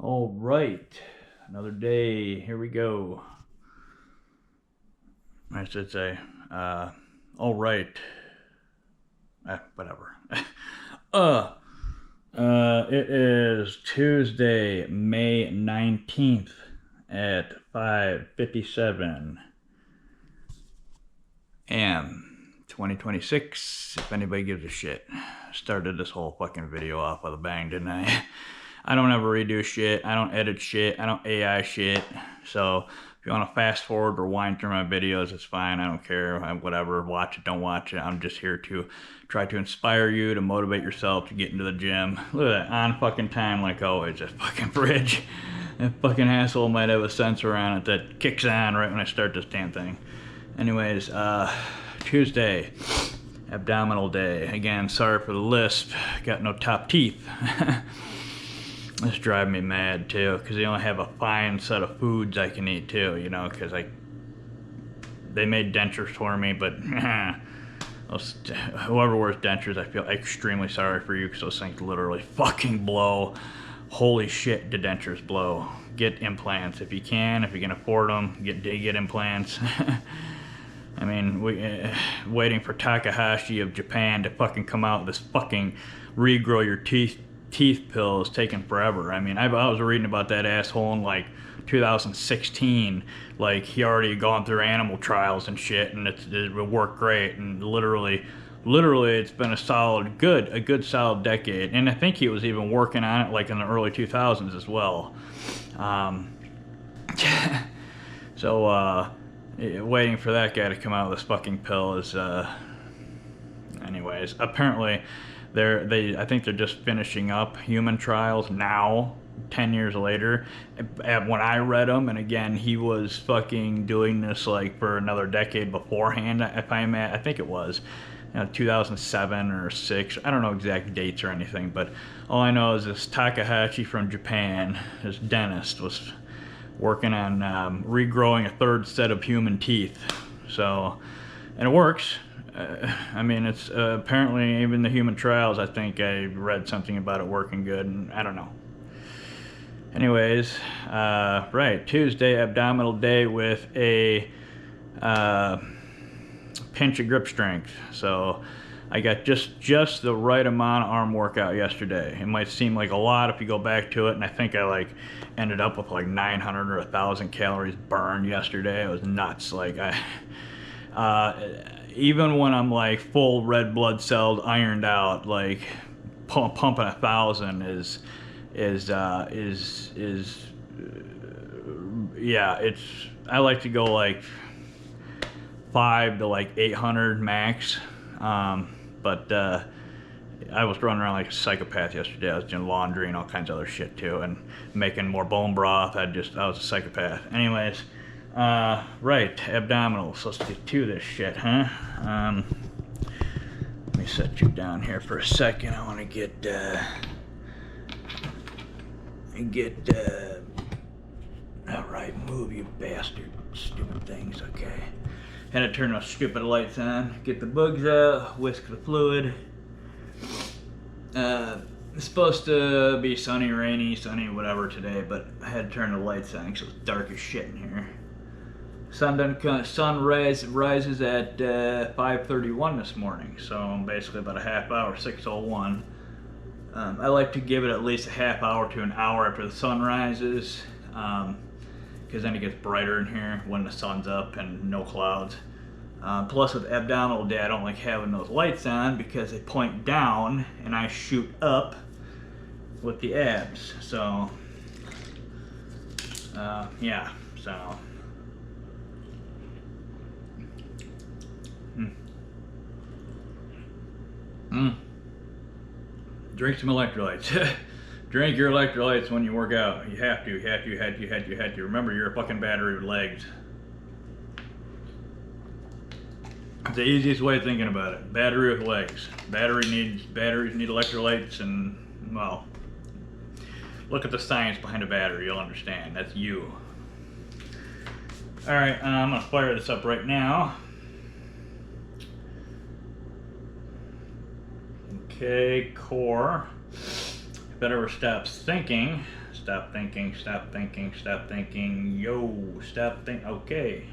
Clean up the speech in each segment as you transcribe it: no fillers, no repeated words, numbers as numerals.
All right, another day. Here we go. I should say, all right. Whatever. It is Tuesday, May 19th at 5:57 a.m. 2026. If anybody gives a shit. Started this whole fucking video off with a bang, didn't I? I don't ever redo shit. I don't edit shit. I don't AI shit. So if you want to fast forward or wind through my videos, it's fine. I don't care. Whatever. Watch it, don't watch it. I'm just here to try to inspire you, to motivate yourself to get into the gym. Look at that. On fucking time like always. That fucking fridge. That fucking asshole might have a sensor on it that kicks on right when I start this damn thing. Anyways, Tuesday. Abdominal day. Again, sorry for the lisp. Got no top teeth. This drives me mad too, because they only have a fine set of foods I can eat too, you know, because they made dentures for me, but whoever wears dentures, I feel extremely sorry for you, because those things literally fucking blow. Holy shit, the dentures blow. Get implants if you can, if you can afford them, get implants. I mean, waiting for Takahashi of Japan to fucking come out with this fucking regrow your teeth pill is taking forever. I mean, I was reading about that asshole in like 2016. Like, he already gone through animal trials and shit, and it worked great. And literally, it's been a good solid decade. And I think he was even working on it like in the early 2000s as well. So, waiting for that guy to come out with this fucking pill is, anyways, apparently I think they're just finishing up human trials now, 10 years later. When I read them, and again, he was fucking doing this like for another decade beforehand, I think it was 2007 or 6. I don't know exact dates or anything, but all I know is this Takahashi from Japan, this dentist, was working on regrowing a third set of human teeth. So, and it works. I mean, it's apparently even the human trials, I think I read something about it working good, and I don't know. Anyways, right, Tuesday, abdominal day with a pinch of grip strength. So I got just the right amount of arm workout yesterday. It might seem like a lot if you go back to it, and I think I like ended up with like 900 or 1,000 calories burned yesterday. It was nuts. Like even when I'm like full red blood cells ironed out, like pumping 1,000 is yeah, it's, I like to go like 5 to like 800 max. But I was running around like a psychopath yesterday. I was doing laundry and all kinds of other shit too, and making more bone broth. I was a psychopath. Anyways, right, abdominals. Let's get to this shit, huh? Let me set you down here for a second. I want to get all right, move, you bastard, stupid things. Okay, had to turn those stupid lights on, get the bugs out, whisk the fluid. It's supposed to be sunny, rainy, sunny, whatever today, but I had to turn the lights on because it was dark as shit in here. Sun rises at 5:31 this morning, so basically about a half hour, 6:01. I like to give it at least a half hour to an hour after the sun rises, because then it gets brighter in here when the sun's up and no clouds. Plus with abdominal day, I don't like having those lights on because they point down and I shoot up with the abs. So, yeah, so. Drink some electrolytes. Drink your electrolytes when you work out. You have to. Remember, you're a fucking battery with legs. It's the easiest way of thinking about it. Battery with legs. Batteries need electrolytes, and, well, look at the science behind a battery, you'll understand. That's you. Alright, I'm gonna fire this up right now. Okay, core. If it ever stops thinking, Stop thinking, stop thinking, stop thinking. Yo, stop think. Okay.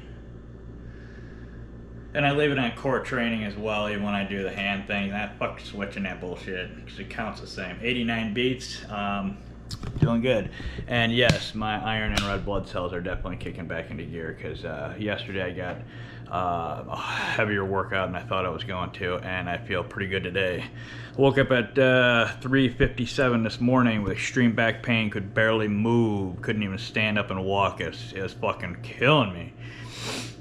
And I leave it on core training as well, even when I do the hand things. I fuck switching that bullshit because it counts the same. 89 beats, doing good. And yes, my iron and red blood cells are definitely kicking back into gear because yesterday I got a heavier workout than I thought I was going to, and I feel pretty good today. I woke up at 3:57 this morning with extreme back pain, could barely move, couldn't even stand up and walk. It was fucking killing me.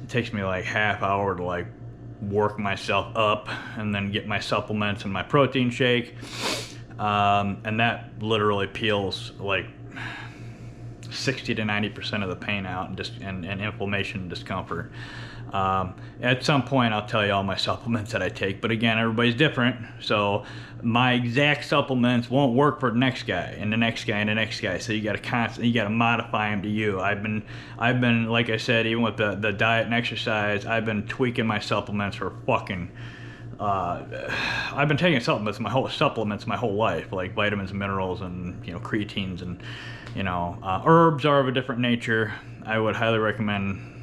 It takes me like half hour to like work myself up and then get my supplements and my protein shake, and that literally peels like 60 to 90% of the pain out and inflammation and discomfort. At some point I'll tell you all my supplements that I take, but again, everybody's different, so my exact supplements won't work for the next guy and the next guy and the next guy, so you gotta modify them to you. I've been like I said, even with the diet and exercise, I've been tweaking my supplements for fucking I've been taking supplements my whole life, like vitamins and minerals and creatines and herbs are of a different nature. I would highly recommend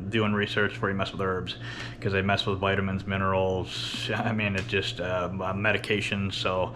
doing research before you mess with herbs, because they mess with vitamins, minerals. I mean, it's just medications. So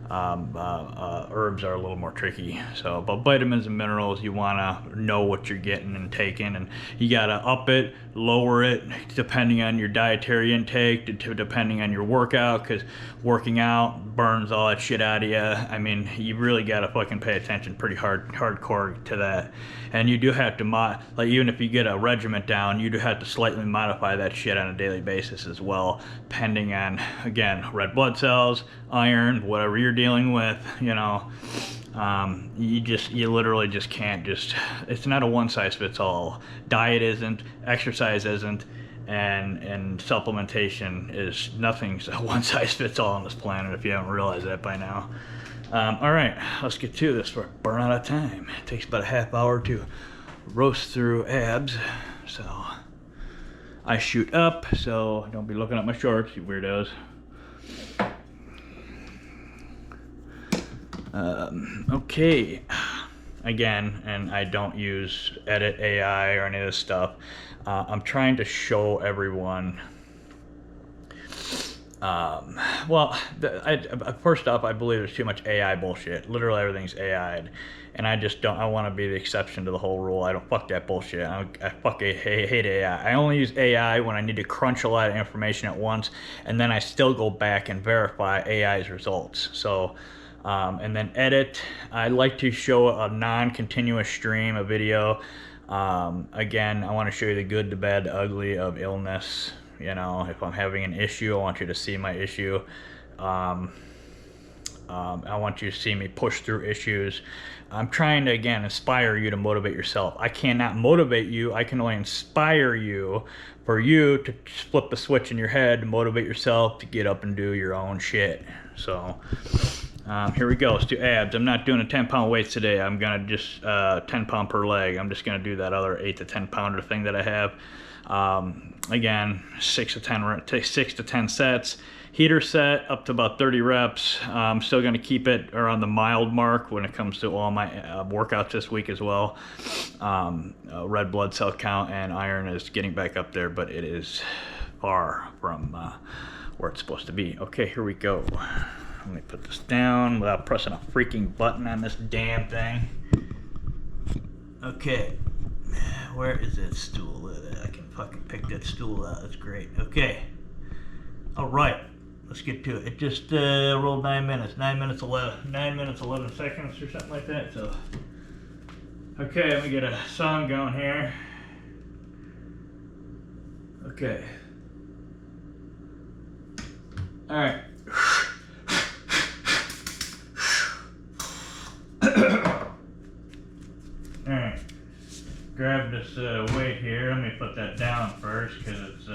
herbs are a little more tricky. So, but vitamins and minerals, you want to know what you're getting and taking, and you got to up it, lower it, depending on your dietary intake, depending on your workout, because working out burns all that shit out of you. I mean, you really got to fucking pay attention pretty hardcore to that. And you do have to like, even if you get a regiment down, you do have to slightly modify that shit on a daily basis as well, depending on, again, red blood cells, iron, whatever you're dealing with. You literally just can't it's not a one size fits all. Diet isn't, exercise isn't, and supplementation is, nothing's a one size fits all on this planet, if you haven't realized that by now. All right, let's get to this for a burn out of time. It takes about a half hour to roast through abs, so I shoot up, so don't be looking at my shorts, you weirdos. Okay, again, and I don't use edit AI or any of this stuff. I'm trying to show everyone. First off, I believe there's too much AI bullshit. Literally everything's AI'd, and I just don't. I want to be the exception to the whole rule. I don't fuck that bullshit. I hate AI. I only use AI when I need to crunch a lot of information at once, and then I still go back and verify AI's results. So. And then edit. I like to show a non-continuous stream of video. Again, I want to show you the good, the bad, the ugly of illness. If I'm having an issue, I want you to see my issue. I want you to see me push through issues. I'm trying to, again, inspire you to motivate yourself. I cannot motivate you. I can only inspire you, for you to flip the switch in your head, to motivate yourself to get up and do your own shit. So here we go. Let's do abs. I'm not doing a 10-pound weights today. I'm gonna just 10 pound per leg. I'm just gonna do that other 8 to 10 pounder thing that I have. Again, 6 to 10 sets. Heater set up to about 30 reps. I'm still gonna keep it around the mild mark when it comes to all my workouts this week as well. Red blood cell count and iron is getting back up there, but it is far from where it's supposed to be. Okay, here we go. Let me put this down without pressing a freaking button on this damn thing. Okay, where is that stool? I can fucking pick that stool out. That's great. Okay, all right, let's get to it. It just rolled 9 minutes. 9 minutes 11 seconds or something like that. So, okay, let me get a song going here. Okay. All right. Alright, grab this weight here. Let me put that down first because it's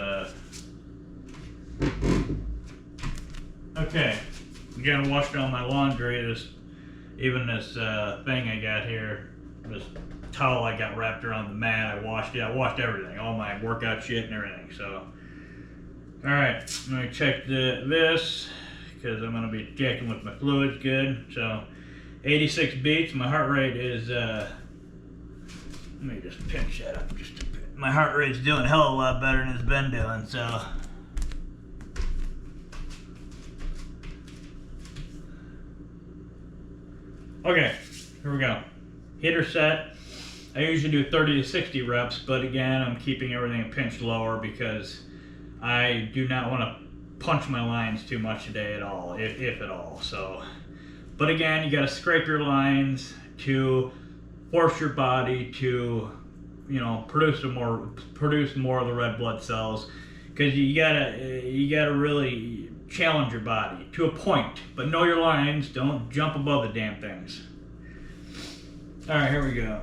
okay. Again, washed all my laundry. Even this thing I got here, this towel I got wrapped around the mat, I washed it. I washed everything, all my workout shit and everything. So, alright, let me check this because I'm going to be checking with my fluids good. So, 86 beats. My heart rate is, let me just pinch that up just a bit. My heart rate's doing a hell of a lot better than it's been doing, so. Okay, here we go. Hitter set. I usually do 30 to 60 reps, but again, I'm keeping everything a pinch lower because I do not want to punch my lines too much today at all, if at all. So, but again, you got to scrape your lines to force your body to, you know, produce more of the red blood cells, because you gotta really challenge your body to a point. But know your lines. Don't jump above the damn things. All right, here we go.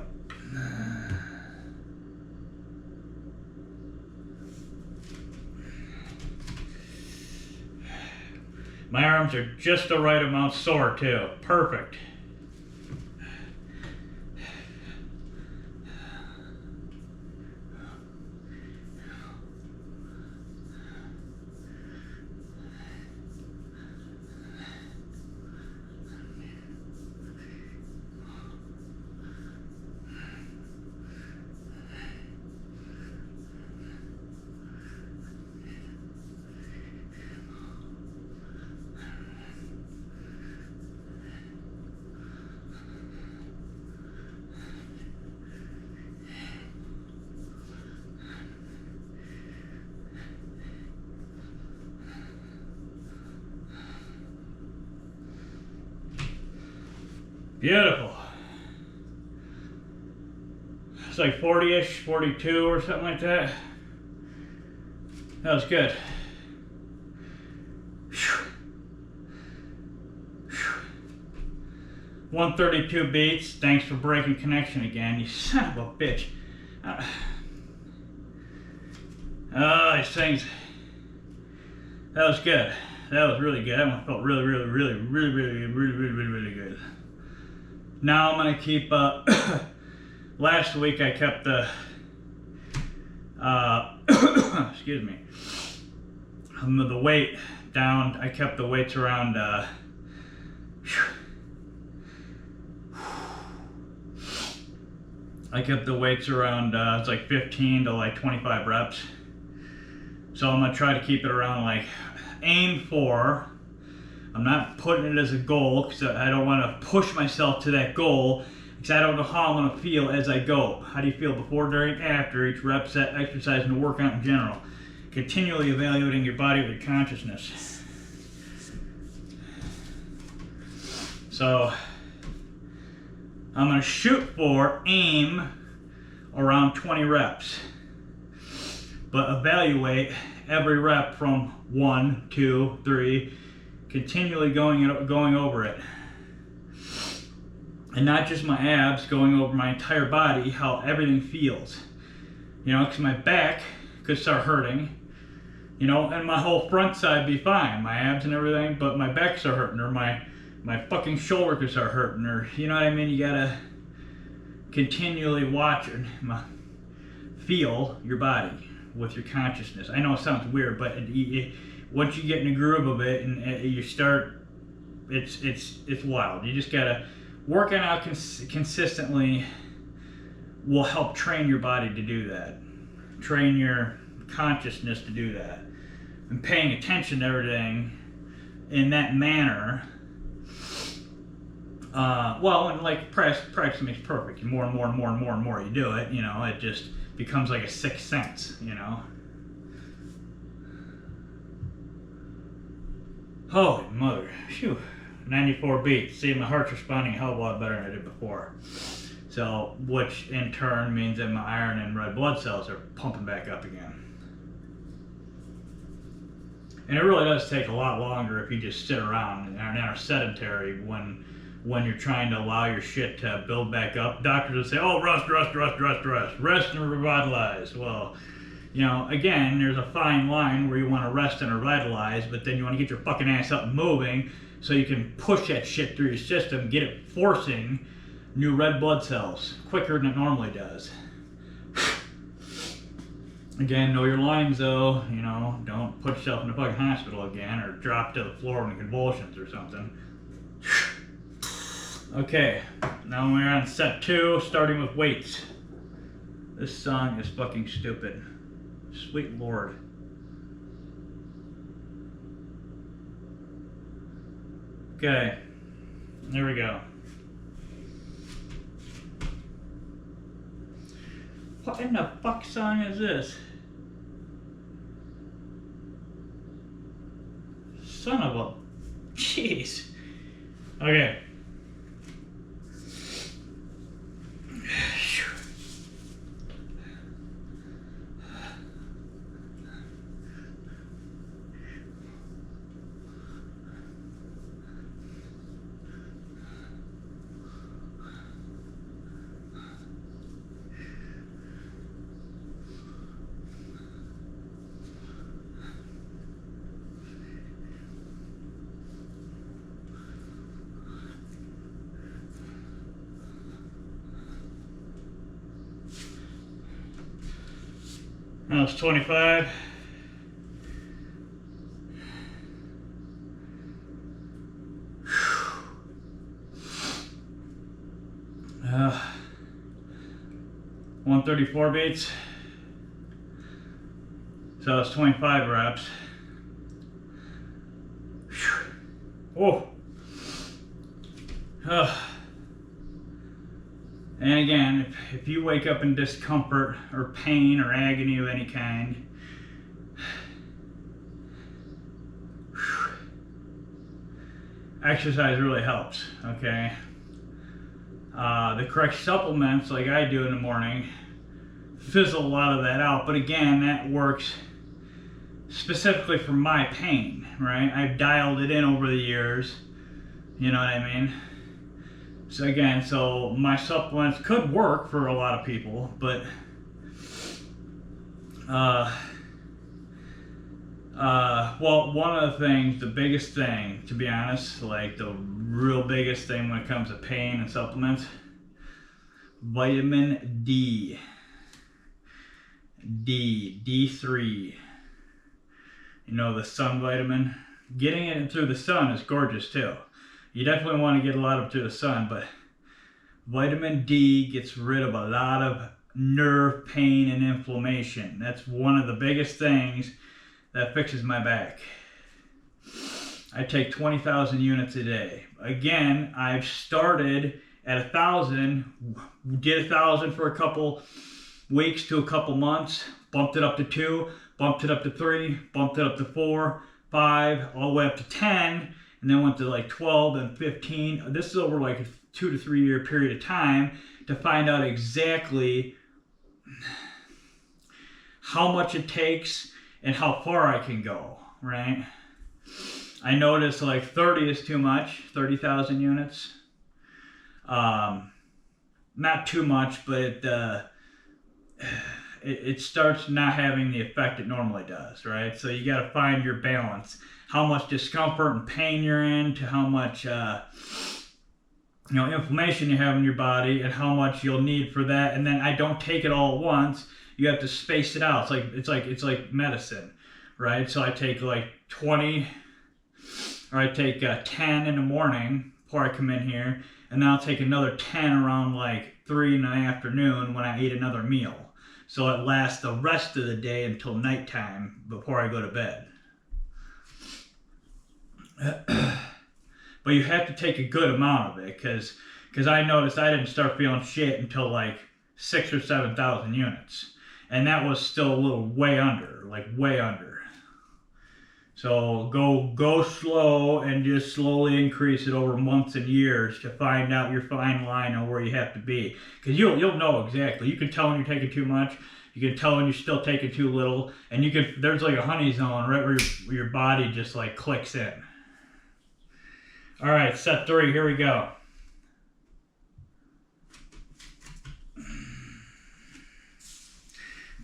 My arms are just the right amount sore too. Perfect. Beautiful. It's like 40-ish, 42 or something like that. That was good. 132 beats. Thanks for breaking connection again, you son of a bitch. Oh, these things. That was good. That was really good. That one felt really good. Now I'm gonna keep. Last week I kept the. Excuse me. The weight down. I kept the weights around. I kept the weights around. It's like 15 to like 25 reps. So I'm gonna try to keep it around like aim for. I'm not putting it as a goal because I don't want to push myself to that goal because I don't know how I'm going to feel as I go. How do you feel before, during, after each rep, set, exercise, and the workout in general? Continually evaluating your body with your consciousness. So I'm going to shoot for, aim around 20 reps, but evaluate every rep from 1, 2, 3. Continually going over it, and not just my abs, going over my entire body, how everything feels, you know, because my back could start hurting, you know, and my whole front side be fine, my abs and everything, but my back start hurting, or my fucking shoulder could start hurting, or you know what I mean. You gotta continually watch and feel your body with your consciousness. I know it sounds weird, but once you get in the groove of it and you start, it's wild. You just gotta working out consistently will help train your body to do that, train your consciousness to do that, and paying attention to everything in that manner. Well, and like practice makes perfect. The more and more you do it, you know, it just becomes like a sixth sense, you know. Holy mother, phew, 94 beats. See, my heart's responding a hell of a lot better than I did before. So, which in turn means that my iron and red blood cells are pumping back up again. And it really does take a lot longer if you just sit around and are sedentary when you're trying to allow your shit to build back up. Doctors will say, oh, rest and revitalize. Well, you know, again, there's a fine line where you want to rest and revitalize, but then you want to get your fucking ass up and moving so you can push that shit through your system, get it forcing new red blood cells quicker than it normally does. Again, know your lines though, you know, don't put yourself in the fucking hospital again or drop to the floor in convulsions or something. Okay, now we're on set 2, starting with weights. This song is fucking stupid. Sweet Lord. Okay, there we go. What in the fuck song is this? Son of a... Jeez. Okay. That was 25. Uh, 134 beats. So it's 25 reps. Oh. And again, if you wake up in discomfort or pain or agony of any kind, exercise really helps, okay? The correct supplements, like I do in the morning, fizzle a lot of that out. But again, that works specifically for my pain, right? I've dialed it in over the years, you know what I mean? So again, so my supplements could work for a lot of people, but well, one of the things, the biggest thing, to be honest, like the real biggest thing when it comes to pain and supplements, vitamin D. D3. You know, the sun vitamin. Getting it through the sun is gorgeous too. You definitely want to get a lot of it through the sun, but vitamin D gets rid of a lot of nerve pain and inflammation. That's one of the biggest things that fixes my back. I take 20,000 units a day. Again, I've started at 1,000, did 1,000 for a couple weeks to a couple months, bumped it up to 2, bumped it up to 3, bumped it up to 4, 5, all the way up to 10, and then went to like 12 and 15. This is over like a 2 to 3 year period of time to find out exactly how much it takes and how far I can go, right? I noticed like 30 is too much, 30,000 units. Not too much, but it starts not having the effect it normally does, right? So you got to find your balance. How much discomfort and pain you're in, to how much inflammation you have in your body, and how much you'll need for that. And then I don't take it all at once. You have to space it out. It's like medicine, right? So I take like 20, or I take 10 in the morning before I come in here, and then I'll take another 10 around like 3 in the afternoon when I eat another meal. So it lasts the rest of the day until nighttime before I go to bed. But you have to take a good amount of it, because I noticed I didn't start feeling shit until like 6,000 or 7,000 units. And that was still a little way under, like way under. So go slow and just slowly increase it over months and years to find out your fine line on where you have to be. Because you'll know exactly. You can tell when you're taking too much. You can tell when you're still taking too little. And there's like a honey zone right where your body just like clicks in. All right, set 3, here we go.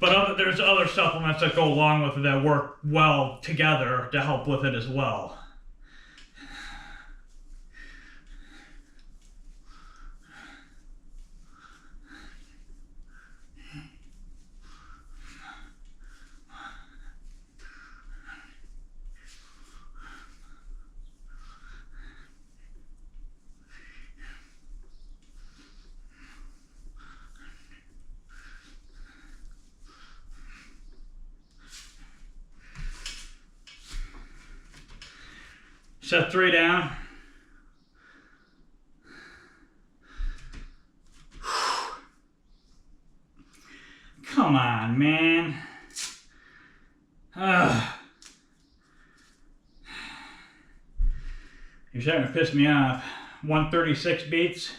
But there's other supplements that go along with it that work well together to help with it as well. Set 3 down. Come on, man. You're starting to piss me off. 136 beats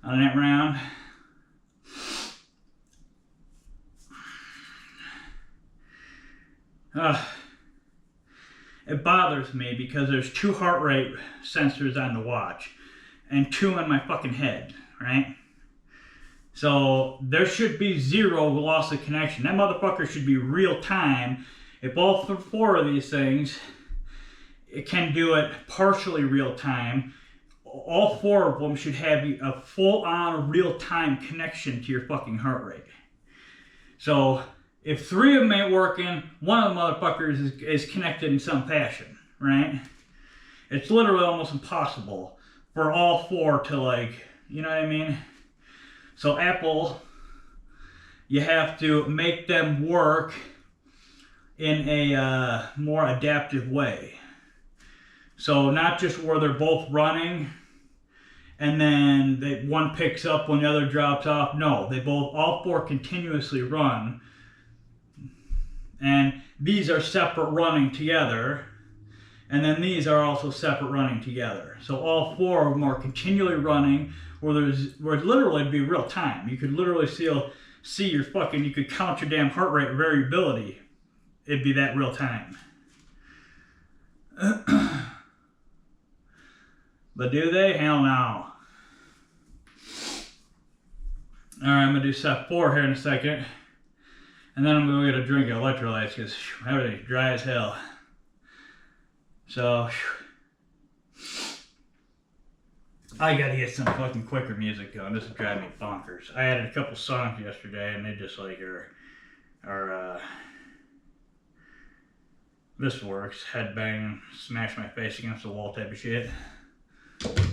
on that round. It bothers me because there's 2 heart rate sensors on the watch and 2 on my fucking head, right? So there should be 0 loss of connection. That motherfucker should be real time. If all 4 of these things, it can do it partially real time. All 4 of them should have a full on real time connection to your fucking heart rate. So if 3 of them ain't working, one of the motherfuckers is connected in some fashion, right? It's literally almost impossible for all 4 to, like, you know what I mean? So Apple, you have to make them work in a more adaptive way. So not just where they're both running and then one picks up when the other drops off. No, all 4 continuously run. And these are separate running together. And then these are also separate running together. So all 4 of them are continually running where it literally would be real time. You could literally see your fucking, you could count your damn heart rate variability. It'd be that real time. But do they? Hell no. Alright, I'm going to do set 4 here in a second. And then I'm going to get a drink of electrolytes because everything's dry as hell. So, I gotta get some fucking quicker music going. This is driving me bonkers. I added a couple songs yesterday and they just like are this works. Headbang, smash my face against the wall type of shit.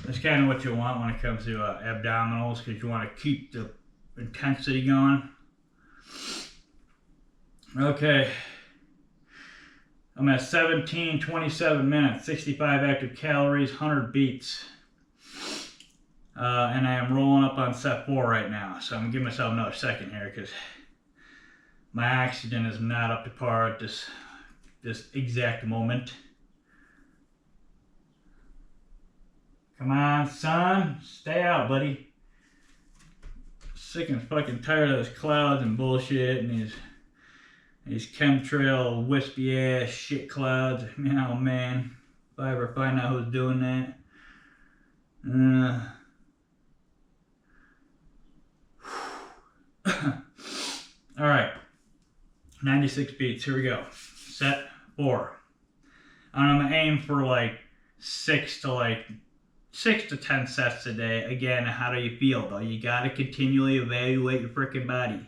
That's kind of what you want when it comes to abdominals, because you want to keep the intensity going. Okay. I'm at 17:27 minutes, 65 active calories, 100 beats. And I am rolling up on set 4 right now. So I'm going to give myself another second here because my oxygen is not up to par at this exact moment. Come on, son. Stay out, buddy. Sick and fucking tired of this clouds and bullshit and these chemtrail wispy ass shit clouds. Oh man, if I ever find out who's doing that. Alright, 96 beats, here we go. Set 4. I'm gonna aim for like 6 to 10 sets a day. Again, how do you feel though? You gotta continually evaluate your freaking body.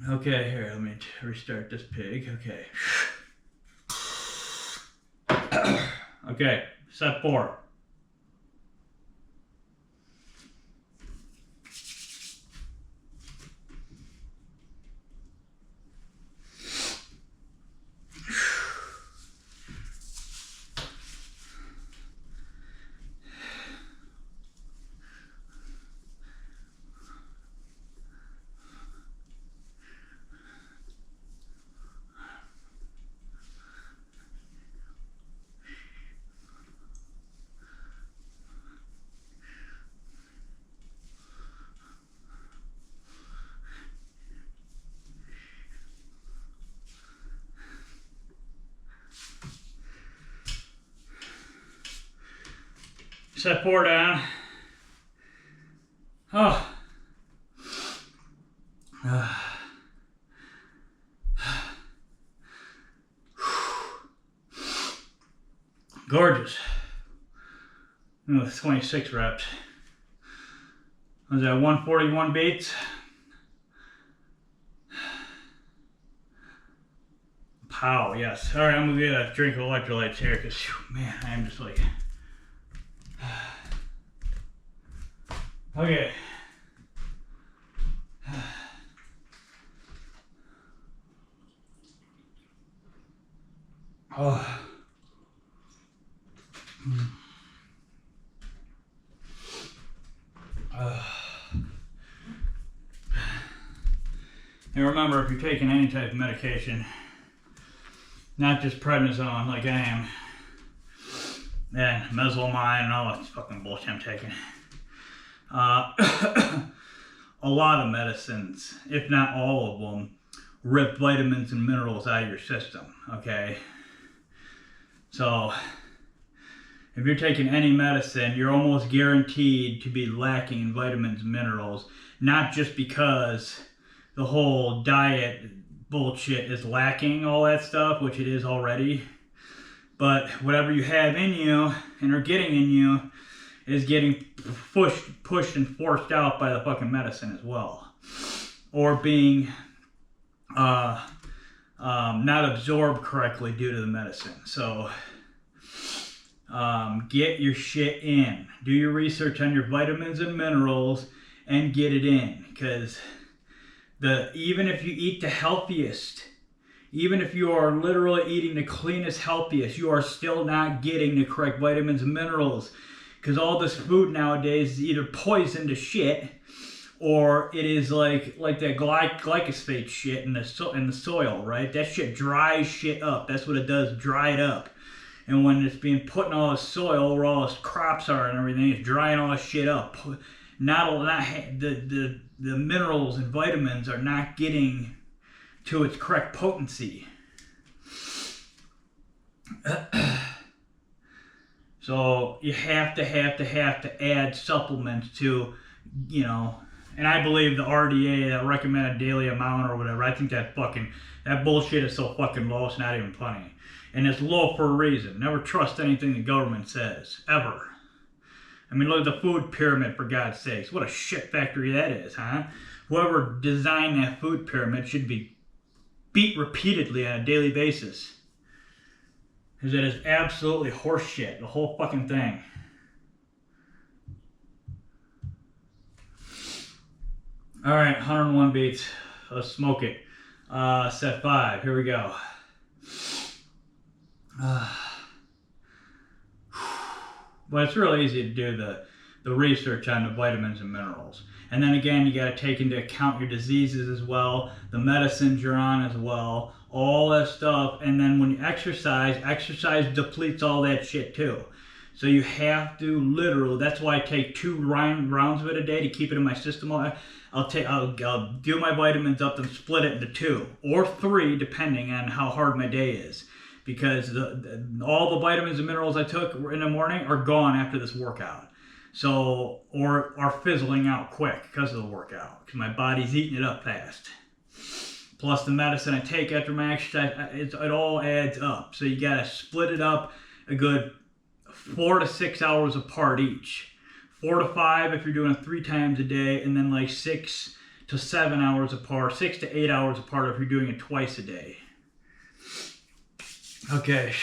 Okay, here, let me restart this pig. Okay. Okay, set 4. Set 4 down. Oh. Gorgeous. With 26 reps. Was that 141 beats? Pow, yes. Alright, I'm gonna get a drink of electrolytes here because, man, I'm just like. Okay. Oh. And remember, if you're taking any type of medication, not just prednisone like I am, and mesalamine and all that fucking bullshit I'm taking. A lot of medicines, if not all of them, rip vitamins and minerals out of your system, okay? So, if you're taking any medicine, you're almost guaranteed to be lacking in vitamins and minerals, not just because the whole diet bullshit is lacking all that stuff, which it is already, but whatever you have in you and are getting in you is getting pushed and forced out by the fucking medicine as well, or being not absorbed correctly due to the medicine. So get your shit in. Do your research on your vitamins and minerals and get it in, because even if you eat the healthiest, even if you are literally eating the cleanest, healthiest, you are still not getting the correct vitamins and minerals, because all this food nowadays is either poisoned to shit, or it is like that glyphosate shit in the soil, right? That shit dries shit up. That's what it does, dry it up. And when it's being put in all the soil where all the crops are and everything, it's drying all this shit up. The minerals and vitamins are not getting to its correct potency. So you have to add supplements to, and I believe the RDA, that recommended daily amount or whatever, I think that bullshit is so fucking low, it's not even funny. And it's low for a reason. Never trust anything the government says, ever. I mean, look at the food pyramid, for God's sakes. What a shit factory that is, huh? Whoever designed that food pyramid should be beat repeatedly on a daily basis. Because it is absolutely horseshit, the whole fucking thing. Alright, 101 beats. Let's smoke it. Set 5, here we go. Well, it's really easy to do the research on the vitamins and minerals. And then again, you got to take into account your diseases as well, the medicines you're on as well, all that stuff. And then when you exercise depletes all that shit too. So you have to literally, that's why I take 2 rounds of it a day to keep it in my system. I'll do my vitamins up and split it into 2 or 3 depending on how hard my day is. Because all the vitamins and minerals I took in the morning are gone after this workout. So, or are fizzling out quick because of the workout. Because my body's eating it up fast. Plus the medicine I take after my exercise, it all adds up. So you gotta split it up a good 4 to 6 hours apart each. 4 to 5 if you're doing it 3 times a day, and then like 6 to 7 hours apart, 6 to 8 hours apart if you're doing it twice a day. Okay.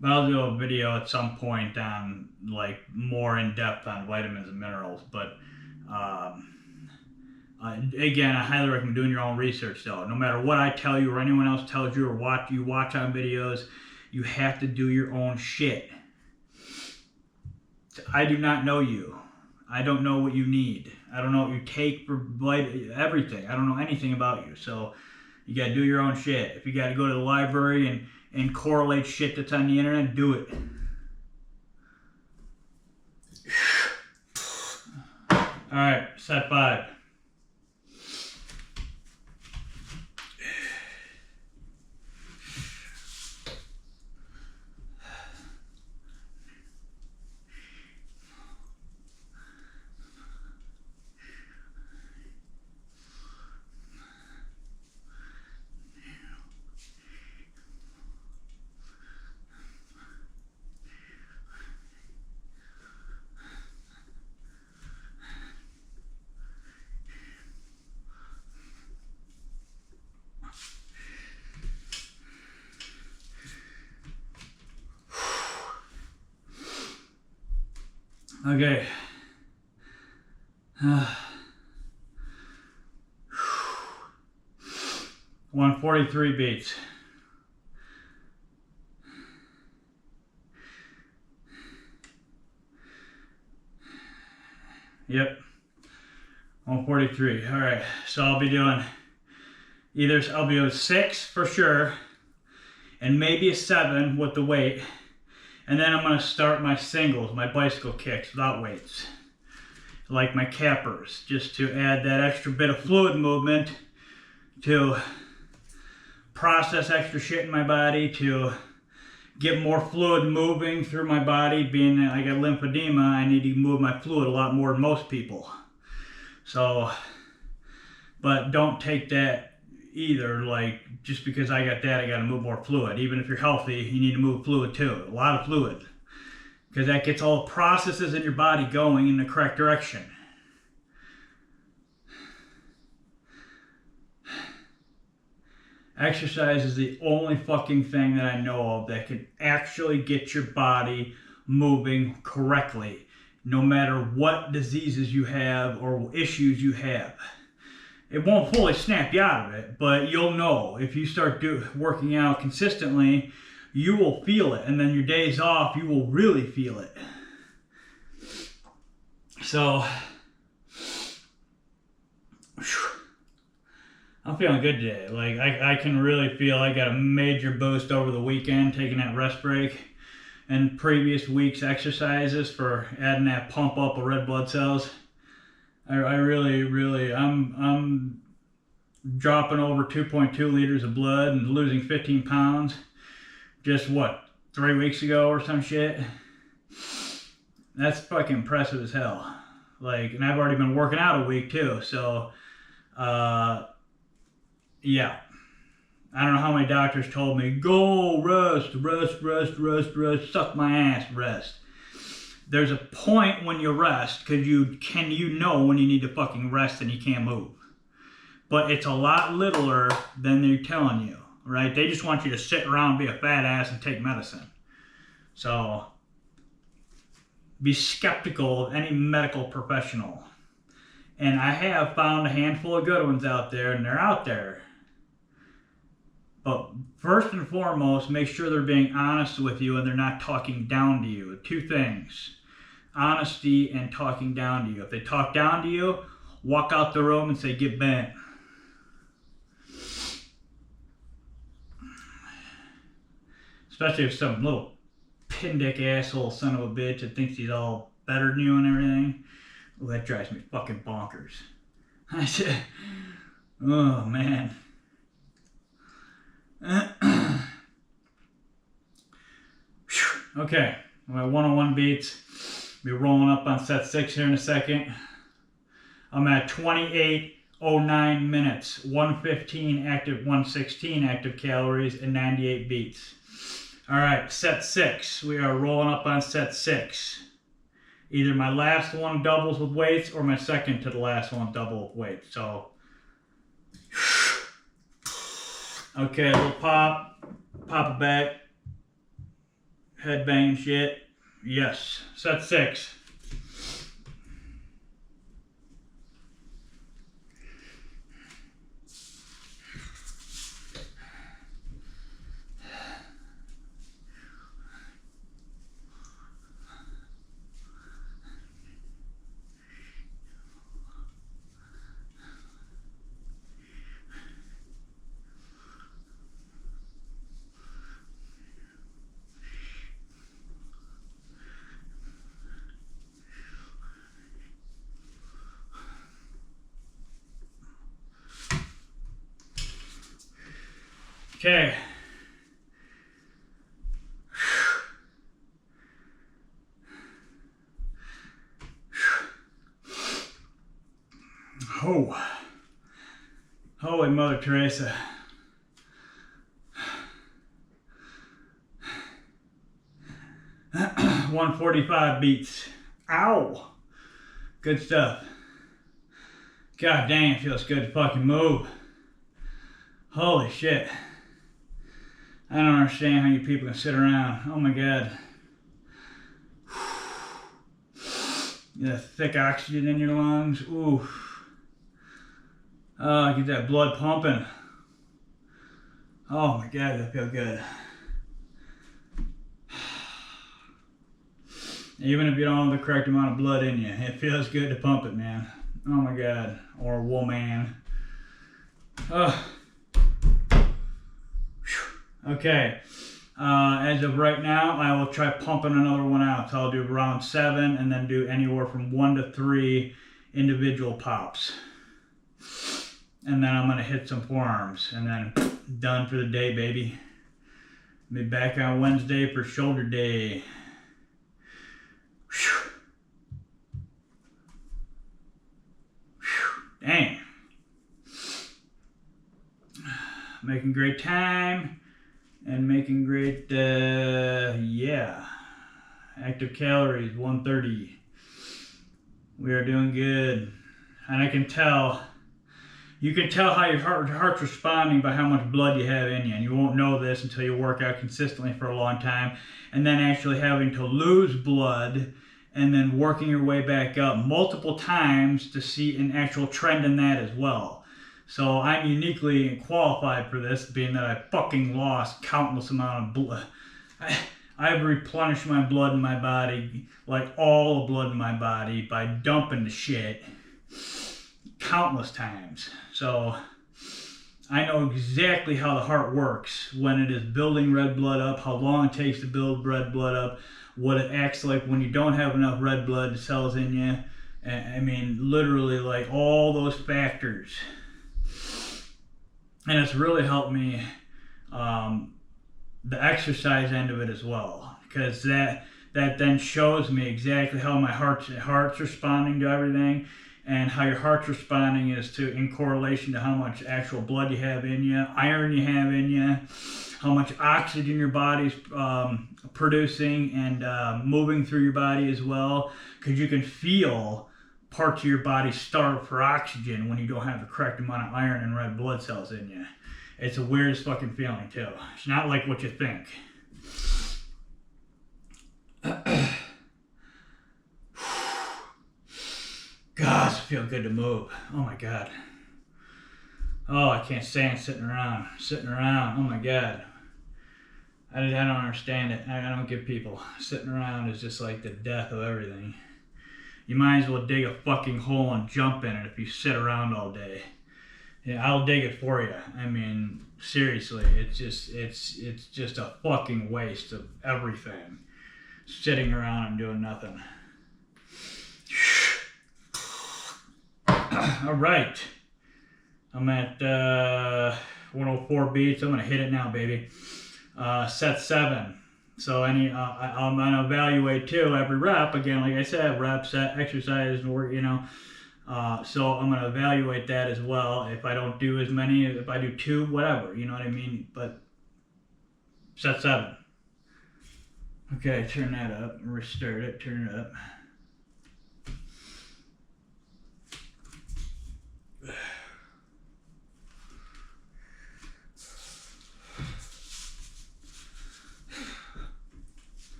But I'll do a video at some point on like more in depth on vitamins and minerals. But again, I highly recommend doing your own research though. No matter what I tell you or anyone else tells you or you watch on videos, you have to do your own shit. I do not know you. I don't know what you need. I don't know what you take for everything. I don't know anything about you. So you gotta do your own shit. If you gotta go to the library and correlate shit that's on the internet, do it. Alright, set 5. Okay. 143 beats. Yep. 143. All right, so I'll be doing I'll be doing 6 for sure, and maybe a 7 with the weight. And then I'm gonna start my singles, my bicycle kicks without weights, like my cappers, just to add that extra bit of fluid movement to process extra shit in my body, to get more fluid moving through my body. Being that I got lymphedema, I need to move my fluid a lot more than most people. So, but don't take that either, like, just because I got that, I gotta move more fluid. Even if you're healthy, you need to move fluid too, a lot of fluid. Because that gets all processes in your body going in the correct direction. Exercise is the only fucking thing that I know of that can actually get your body moving correctly, no matter what diseases you have or issues you have. It won't fully snap you out of it, but you'll know. If you start working out consistently, you will feel it, and then your days off, you will really feel it. So, I'm feeling good today. Like, I can really feel I got a major boost over the weekend, taking that rest break and previous week's exercises for adding that pump up of red blood cells. I really, I'm dropping over 2.2 liters of blood and losing 15 pounds. Just what, 3 weeks ago or some shit? That's fucking impressive as hell. Like, and I've already been working out a week too, so, yeah. I don't know how many doctors told me, go rest, suck my ass, rest. There's a point when you rest, because you know when you need to fucking rest and you can't move. But it's a lot littler than they're telling you, right? They just want you to sit around, be a fat ass, and take medicine. So, be skeptical of any medical professional. And I have found a handful of good ones out there, and they're out there. But first and foremost, make sure they're being honest with you and they're not talking down to you. 2 things. Honesty and talking down to you. If they talk down to you, walk out the room and say, get bent. Especially if some little pindick asshole son of a bitch that thinks he's all better than you and everything. Oh, that drives me fucking bonkers. I said, oh man. Okay, my 101 beats. Be rolling up on set 6 here in a second. I'm at 28:09 minutes, 115 active, 116 active calories, and 98 beats. All right, set 6. We are rolling up on set 6. Either my last one doubles with weights or my second to the last one double with weights. So, okay, a little pop it back, head banging shit. Yes, set 6. Okay. Oh. Holy Mother Teresa. $145 beats. Ow. Good stuff. God dang, it feels good to fucking move. Holy shit. I don't understand how you people can sit around. Oh my God. You got thick oxygen in your lungs. Ooh. Oh, get that blood pumping. Oh my God, that feels good. Even if you don't have the correct amount of blood in you, it feels good to pump it, man. Oh my God. Or woman. Okay. As of right now, I will try pumping another one out. So I'll do round 7 and then do anywhere from 1 to 3 individual pops. And then I'm going to hit some forearms. And then done for the day, baby. Be back on Wednesday for shoulder day. Dang. Making great time. And making great, yeah. Active calories, 130. We are doing good. And I can tell, you can tell how your heart's responding by how much blood you have in you. And you won't know this until you work out consistently for a long time. And then actually having to lose blood and then working your way back up multiple times to see an actual trend in that as well. So I'm uniquely qualified for this, being that I fucking lost countless amount of blood. I've replenished my blood in my body, like all the blood in my body, by dumping the shit countless times. So I know exactly how the heart works when it is building red blood up, how long it takes to build red blood up, what it acts like when you don't have enough red blood cells in you. I mean, literally, like all those factors. And it's really helped me, the exercise end of it as well, because that then shows me exactly how my heart's responding to everything, and how your heart's responding is in correlation to how much actual blood you have in you, iron you have in you, how much oxygen your body's producing and moving through your body as well, because you can feel parts of your body starve for oxygen when you don't have the correct amount of iron and red blood cells in you. It's the weirdest fucking feeling too. It's not like what you think. God, it feels good to move. Oh my God. Oh, I can't stand sitting around. Oh my God. I don't understand it. I don't get people. Sitting around is just like the death of everything. You might as well dig a fucking hole and jump in it if you sit around all day. Yeah, I'll dig it for you. I mean, seriously, it's just a fucking waste of everything. Sitting around and doing nothing. All right. I'm at 104 beats. I'm gonna hit it now, baby. Set 7. So I'm gonna evaluate too every rep. Again, like I said, rep, set, exercise, work. So I'm gonna evaluate that as well. If I don't do as many, if I do 2, whatever. You know what I mean? But set 7. Okay, turn that up. Restart it. Turn it up.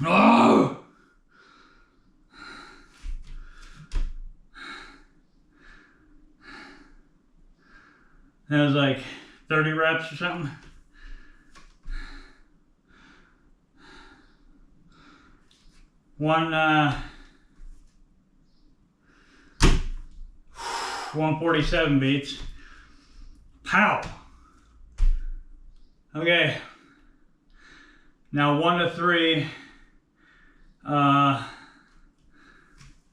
Oh! That was like 30 reps or something. One 147 beats. Pow! Okay. Now 1 to 3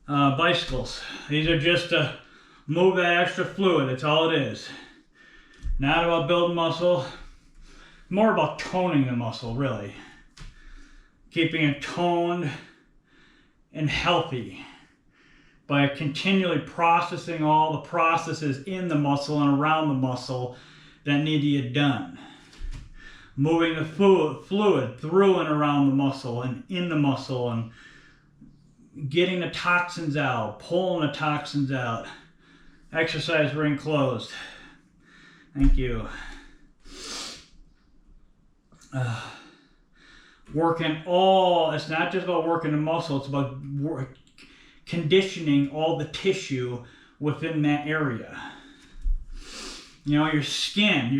bicycles. These are just to move that extra fluid. That's all it is. Not about building muscle. More about toning the muscle, really. Keeping it toned and healthy by continually processing all the processes in the muscle and around the muscle that need to get done. moving the fluid through and around the muscle and in the muscle, and getting the toxins out, pulling the toxins out. Exercise ring closed. Thank you. It's not just about working the muscle, it's about conditioning all the tissue within that area. You know, your skin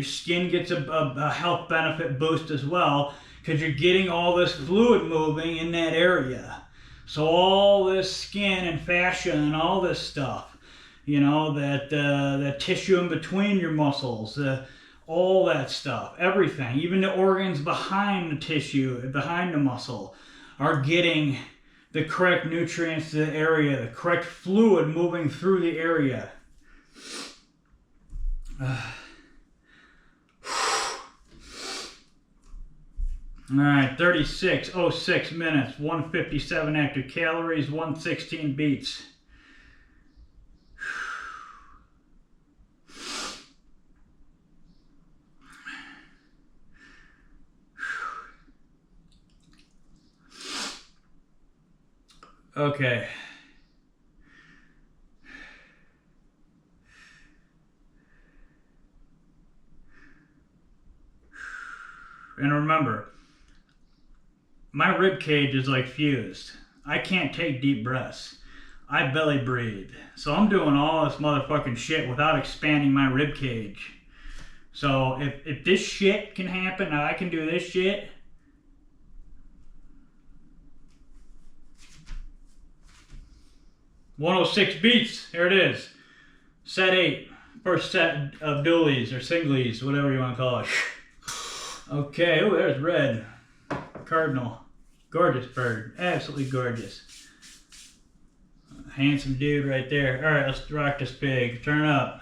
gets a health benefit boost as well, because you're getting all this fluid moving in that area. So all this skin and fascia and all this stuff, you know, that tissue in between your muscles, all that stuff, everything, even the organs behind the tissue, behind the muscle, are getting the correct nutrients to the area, the correct fluid moving through the area. All right, 36:06 minutes, 157 active calories, 116 beats. Okay. And remember, my rib cage is like fused. I can't take deep breaths. I belly breathe. So I'm doing all this motherfucking shit without expanding my rib cage. So if this shit can happen, now I can do this shit. "106 beats, here it is. Set 8, first set of dualies or singlies, whatever you want to call it. Okay, oh, there's red. Cardinal. Gorgeous bird, absolutely gorgeous. Handsome dude right there. All right, let's rock this pig. Turn up.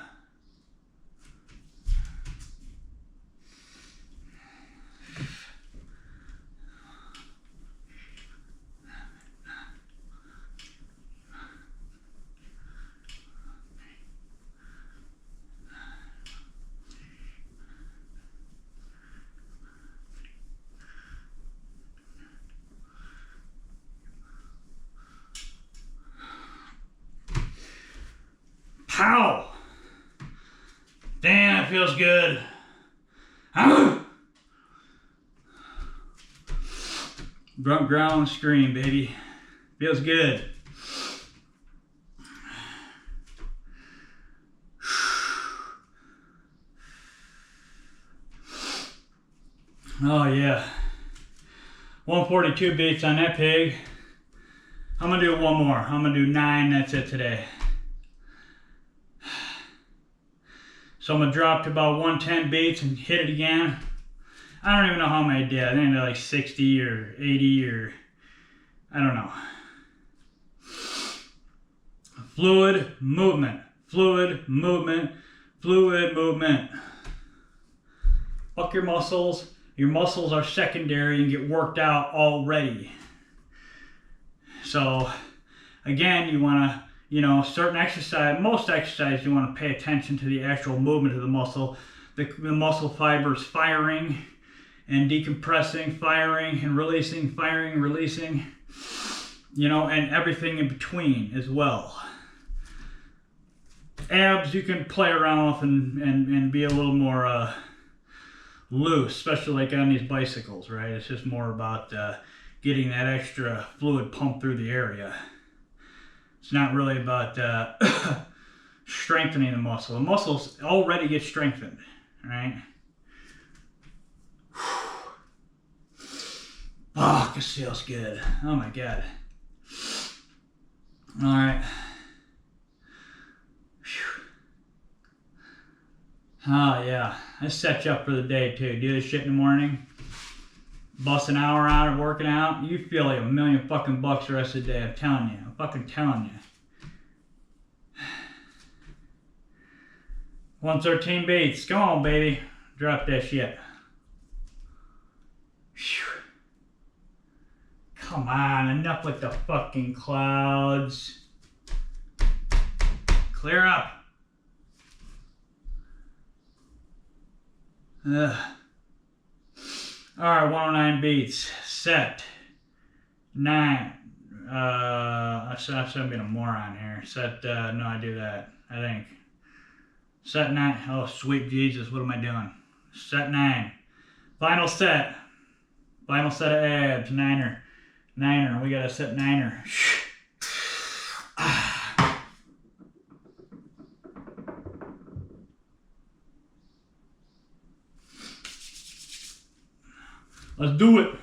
Pow! Damn, it feels good. Grunt, growl, and scream, baby. Feels good. Oh yeah. 142 beats on that pig. I'm gonna do one more. I'm gonna do 9, that's it today. So I'm gonna drop to about 110 beats and hit it again. I don't even know how many I did. I think I did like 60 or 80 or I don't know. Fluid movement, fluid movement, fluid movement. Fuck your muscles. Your muscles are secondary and get worked out already. So again, you wanna, you know, certain exercise, most exercise, you want to pay attention to the actual movement of the muscle, the muscle fibers firing and decompressing, firing and releasing, firing, releasing, you know, and everything in between as well. Abs, you can play around with and be a little more loose, especially like on these bicycles, right? It's just more about getting that extra fluid pumped through the area. It's not really about strengthening the muscle. The muscles already get strengthened, right? Oh, this feels good. Oh my God. All right. Oh yeah, I set you up for the day too. Do this shit in the morning, bust an hour out of working out, you feel like $1,000,000 fucking bucks the rest of the day. I'm telling you. I'm fucking telling you. 113 beats. Come on, baby. Drop that shit. Whew. Come on, enough with the fucking clouds. Clear up. Ugh. All right, 109 beats. Set 9. I'm being a moron here. Set, no, I do that, I think. Set 9. Oh, sweet Jesus, what am I doing? Set 9. Final set. Final set of abs. Niner. We got a set 9er. Let's do it.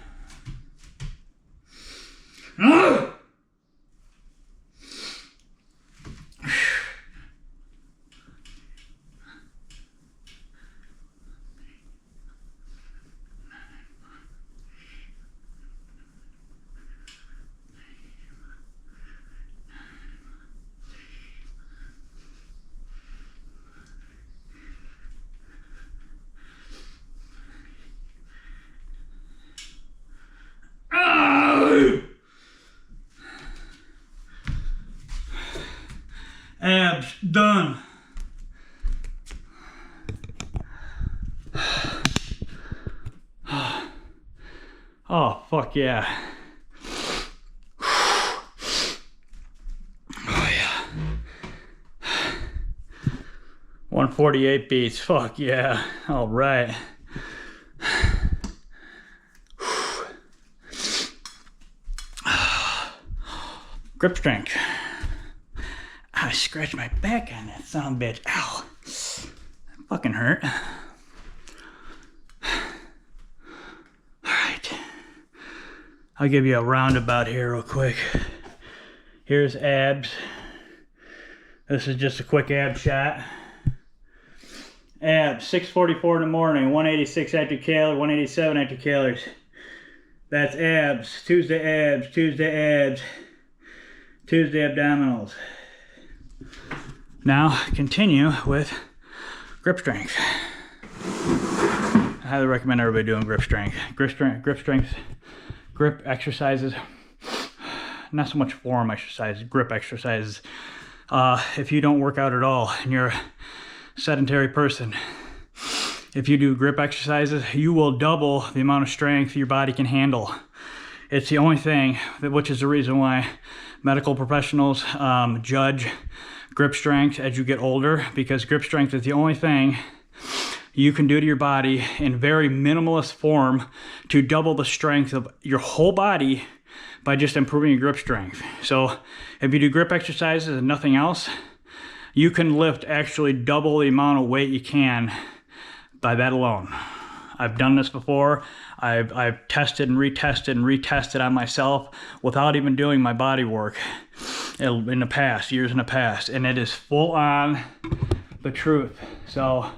Abs done. Oh, fuck yeah. Oh, yeah. 148 beats. Fuck yeah. All right. Grip strength. I scratched my back on that son of a bitch. Ow. That fucking hurt. Alright. I'll give you a roundabout here real quick. Here's abs. This is just a quick ab shot. Abs, 6:44 in the morning, 186 active calories, 187 active calories. That's abs. Tuesday abs, Tuesday abs, Tuesday abdominals. Now continue with grip strength. I highly recommend everybody doing grip strength. Grip exercises. Not so much form exercises, grip exercises. If you don't work out at all and you're a sedentary person, if you do grip exercises, you will double the amount of strength your body can handle. It's the only thing, which is the reason why medical professionals judge grip strength as you get older, because grip strength is the only thing you can do to your body in very minimalist form to double the strength of your whole body by just improving your grip strength. So if you do grip exercises and nothing else, you can lift actually double the amount of weight you can by that alone. I've done this before. I've tested and retested on myself without even doing my body work in the past, years in the past, and it is full on the truth. So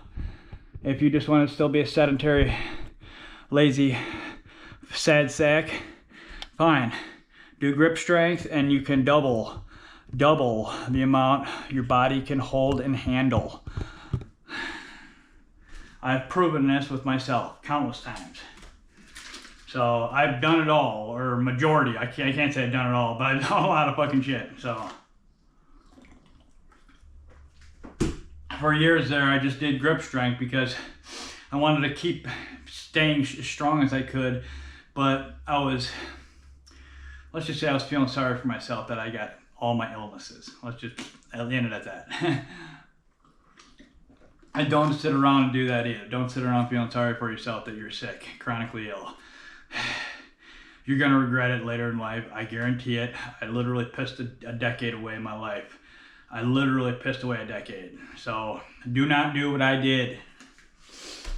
if you just want to still be a sedentary, lazy, sad sack, fine. Do grip strength and you can double the amount your body can hold and handle. I've proven this with myself countless times. So I've done it all, or majority. I can't say I've done it all, but I've done a lot of fucking shit. So for years there, I just did grip strength because I wanted to keep staying as strong as I could. But let's just say I was feeling sorry for myself that I got all my illnesses. Let's just end it at that. I don't sit around and do that either. Don't sit around feeling sorry for yourself that you're sick, chronically ill. You're gonna regret it later in life. I guarantee it. I literally pissed a decade away in my life. I literally pissed away a decade. So do not do what I did.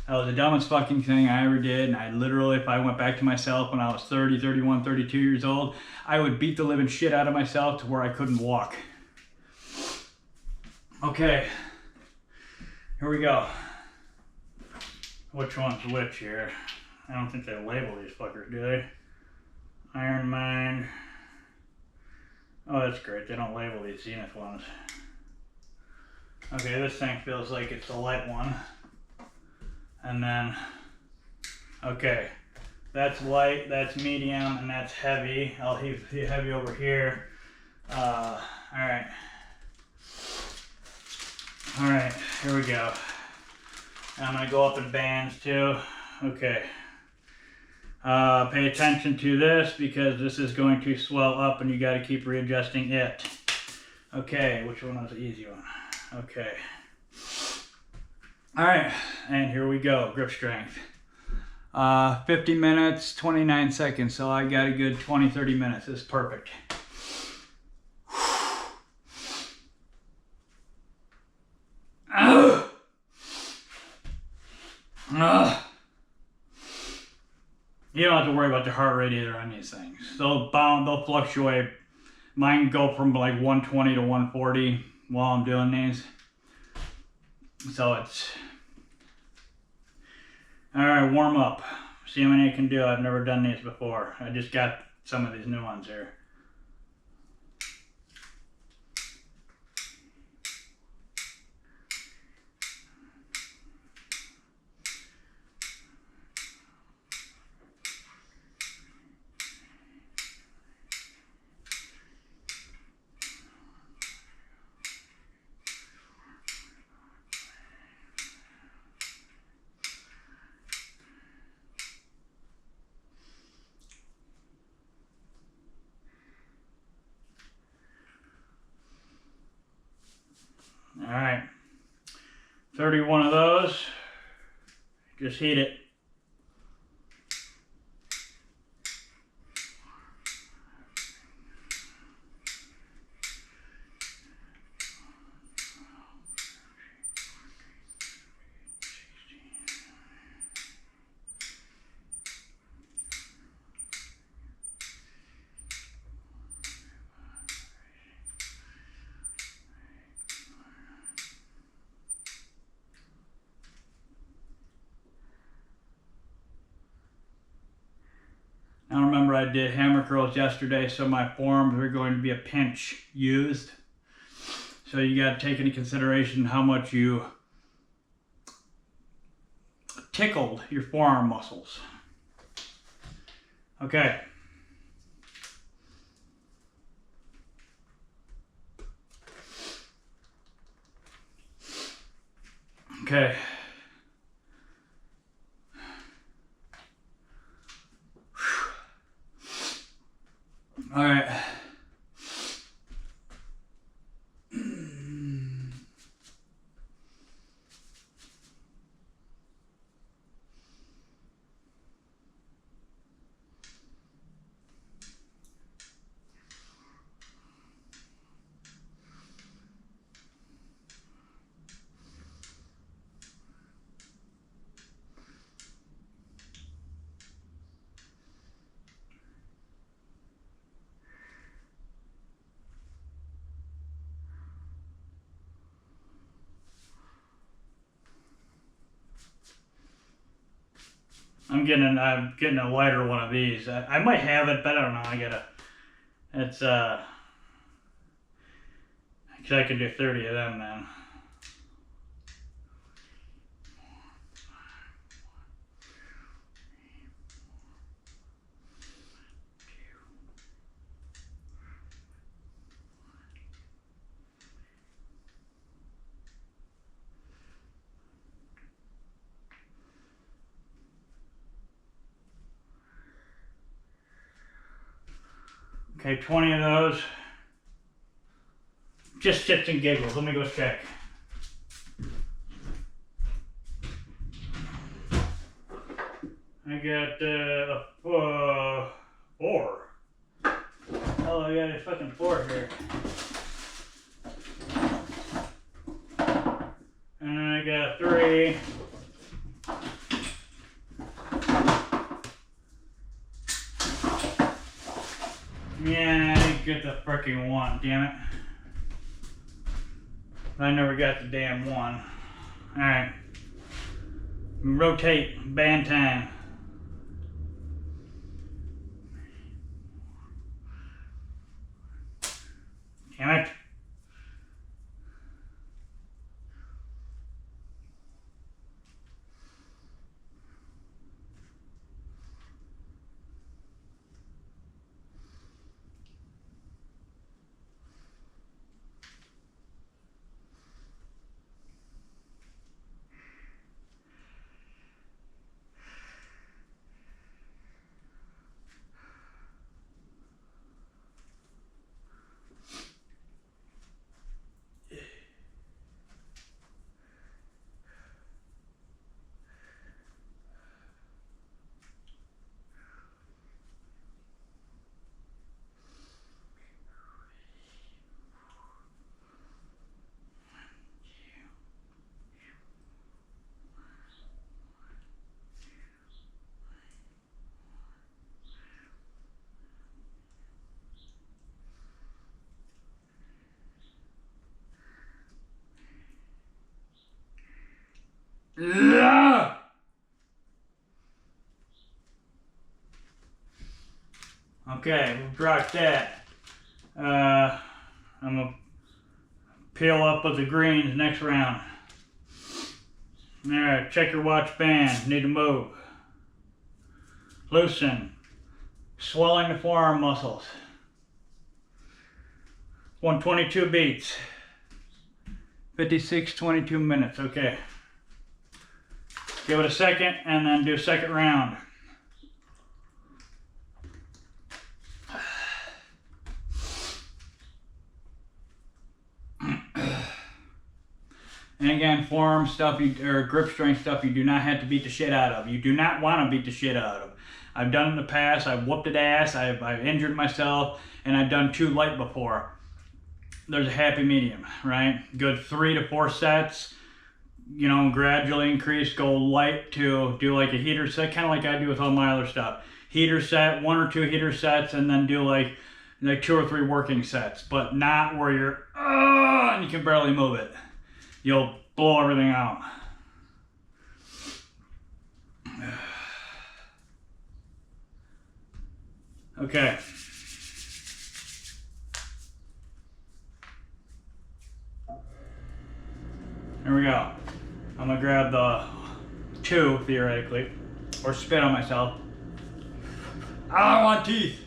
That was the dumbest fucking thing I ever did. And I literally, if I went back to myself when I was 30, 31, 32 years old, I would beat the living shit out of myself to where I couldn't walk. Okay. Here we go. Which one's which here? I don't think they label these fuckers, do they? Iron Mind. Oh, that's great. They don't label these Zenith ones. Okay, this thing feels like it's a light one. And then, okay, that's light, that's medium, and that's heavy. I'll leave the heavy over here. All right. All right, here we go. I'm gonna go up in bands too. Okay. Pay attention to this because this is going to swell up and you got to keep readjusting it. Okay, which one was the easy one? Okay. All right, and here we go, grip strength. 50 minutes, 29 seconds, so I got a good 20, 30 minutes. This is perfect. You don't have to worry about your heart rate either on these things. They'll fluctuate. Mine go from like 120 to 140 while I'm doing these. So it's... Alright, warm up. See how many I can do. I've never done these before. I just got some of these new ones here. Alright, 31 of those, just heat it. Now remember, I did hammer curls yesterday, so my forearms are going to be a pinch used. So you got to take into consideration how much you tickled your forearm muscles. Okay. Okay. All right. I'm getting a lighter one of these. I might have it, but I don't know. It's because I can do 30 of them then. Okay, 20 of those. Just shits and giggles. Let me go check. I got 4. Oh, I got a fucking 4 here. And then I got 3. Yeah, I didn't get the freaking 1, damn it. I never got the damn 1. Alright. Rotate, band time. Damn it. Yeah. Okay, we've dropped that. I'm gonna peel up with the greens next round. Alright, check your watch band. Need to move. Loosen. Swelling the forearm muscles. 122 beats. 56, 22 minutes. Okay. Give it a second and then do a second round. And again, forearm stuff or grip strength stuff you do not have to beat the shit out of. You do not want to beat the shit out of. I've done it in the past. I've whooped it ass. I've injured myself, and I've done too light before. There's a happy medium, right? Good 3 to 4 sets. You know, gradually increase. Go light to do like a heater set, kind of like I do with all my other stuff. Heater set, 1 or 2 heater sets, and then do like 2 or 3 working sets, but not where you're and you can barely move it. You'll blow everything out. Okay. Here we go. I'm gonna grab the 2, theoretically, or spit on myself. I don't want teeth.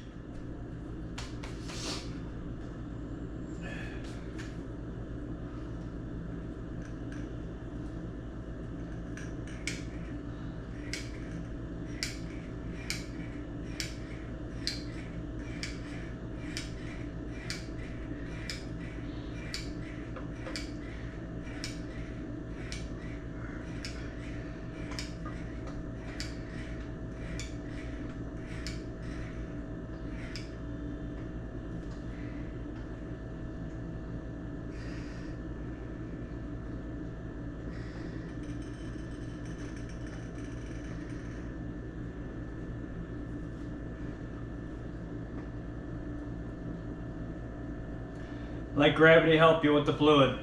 Let gravity help you with the fluid.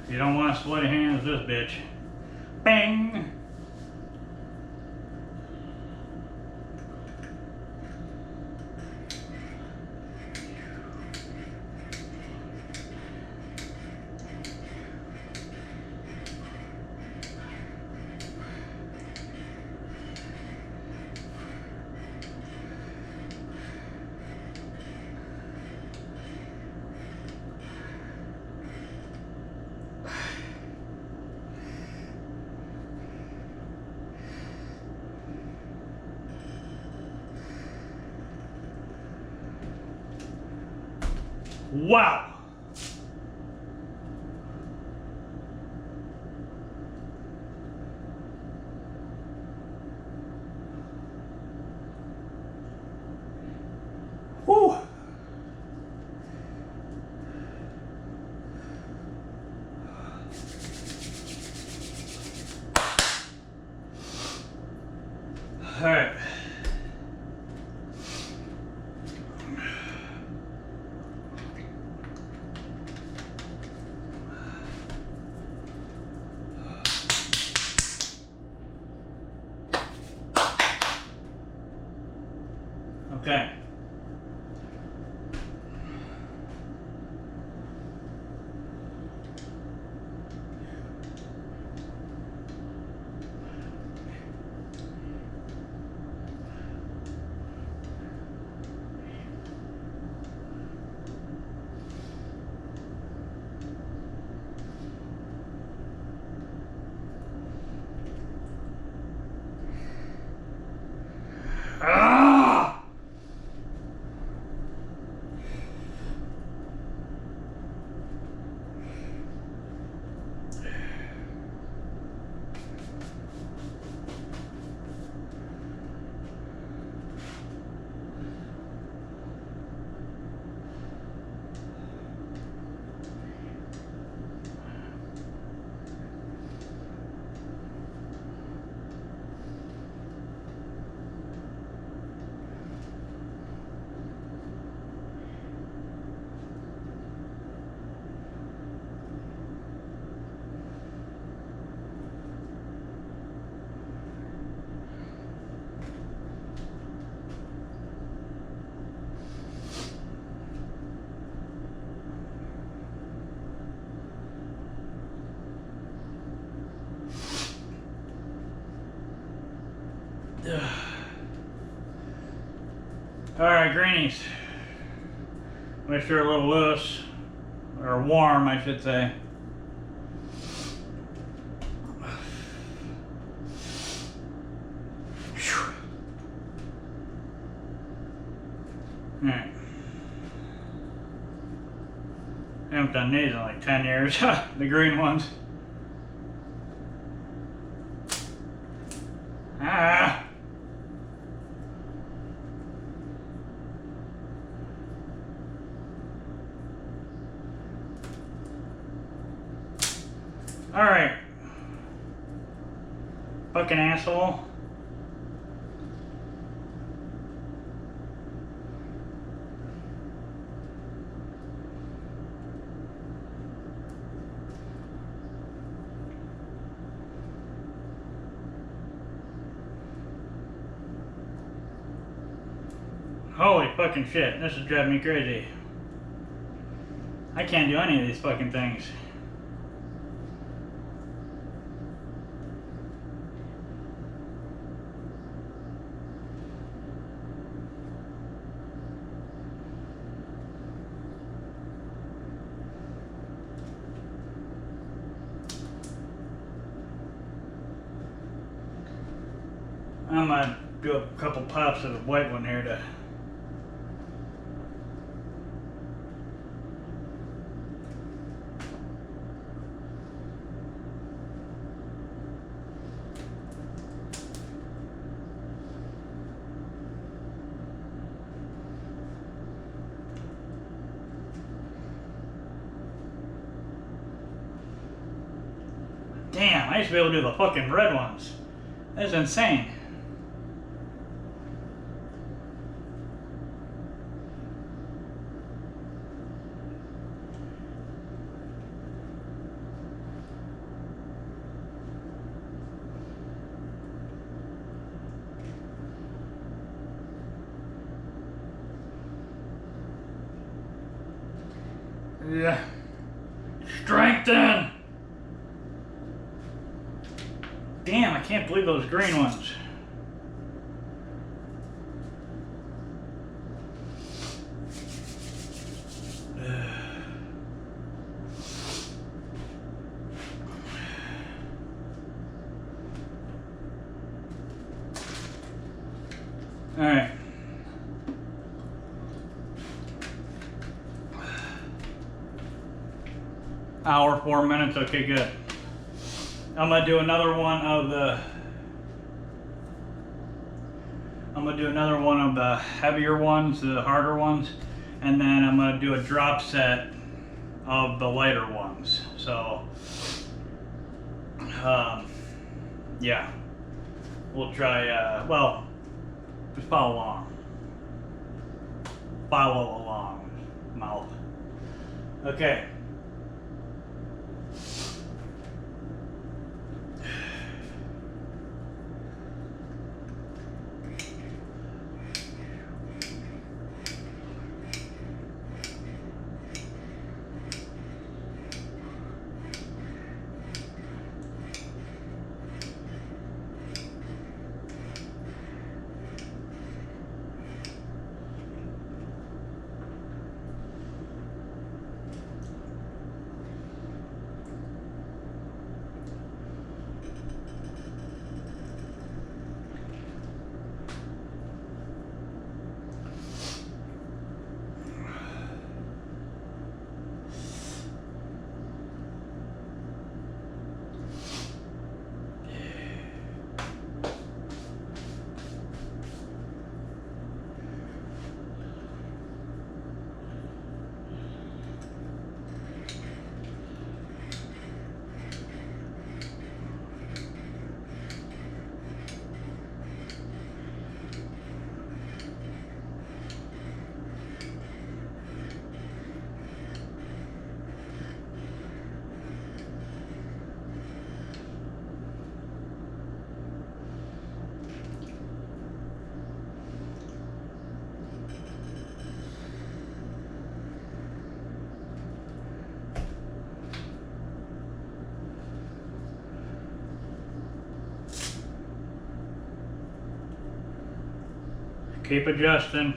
You don't want to sweaty hands this bitch. Bang! Wow! Whew! All right. Okay. Alright, greenies. Make sure a little loose, or warm, I should say. Alright. I haven't done these in like 10 years, the green ones. Ah! Alright. Fucking asshole. Holy fucking shit, this is driving me crazy. I can't do any of these fucking things. I'm gonna do a couple pops of the white one here to damn, I used to be able to do the fucking red ones. That's insane. Yeah. Strengthen! Damn, I can't believe those green ones. All right. Hour, 4 minutes, okay, good. I'm gonna do another one of the heavier ones, the harder ones, and then I'm gonna do a drop set of the lighter ones. So, yeah, we'll try, well, just follow along. Follow along, mouth. Okay. Keep adjusting.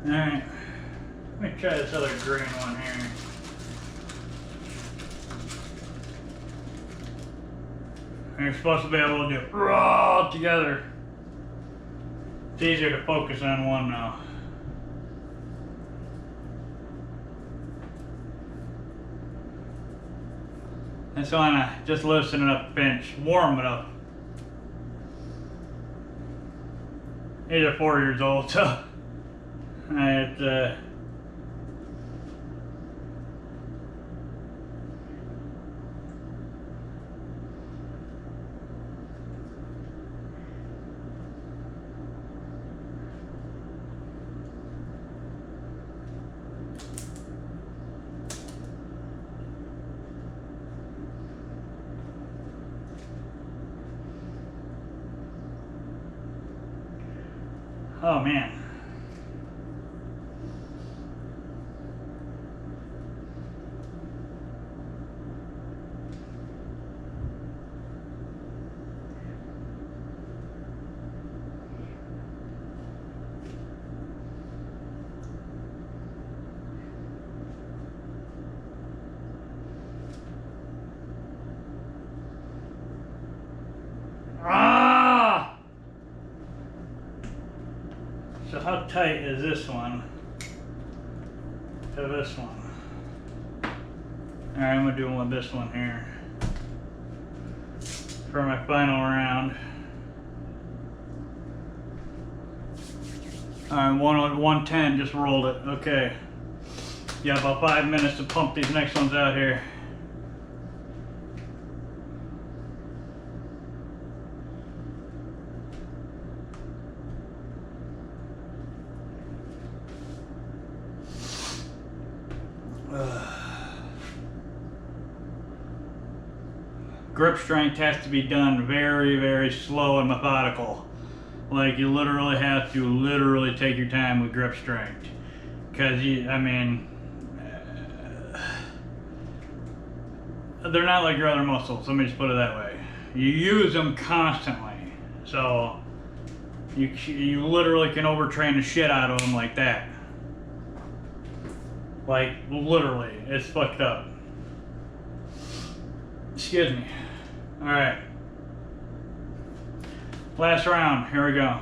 Alright, let me try this other green one here. You're supposed to be able to do it all together. It's easier to focus on one now. And so I just loosen it up a pinch, warm it up. These are 4 years old, so it's oh man. So how tight is this one to this one? Alright, I'm gonna do one with this one here for my final round. Alright, 110, just rolled it. Okay. Yeah, about 5 minutes to pump these next ones out here. Grip strength has to be done very, very slow and methodical. Like, you literally have to take your time with grip strength. Because, I mean, they're not like your other muscles, let me just put it that way. You use them constantly. So, you literally can overtrain the shit out of them like that. Like, literally, it's fucked up. Excuse me. Alright. Last round, here we go.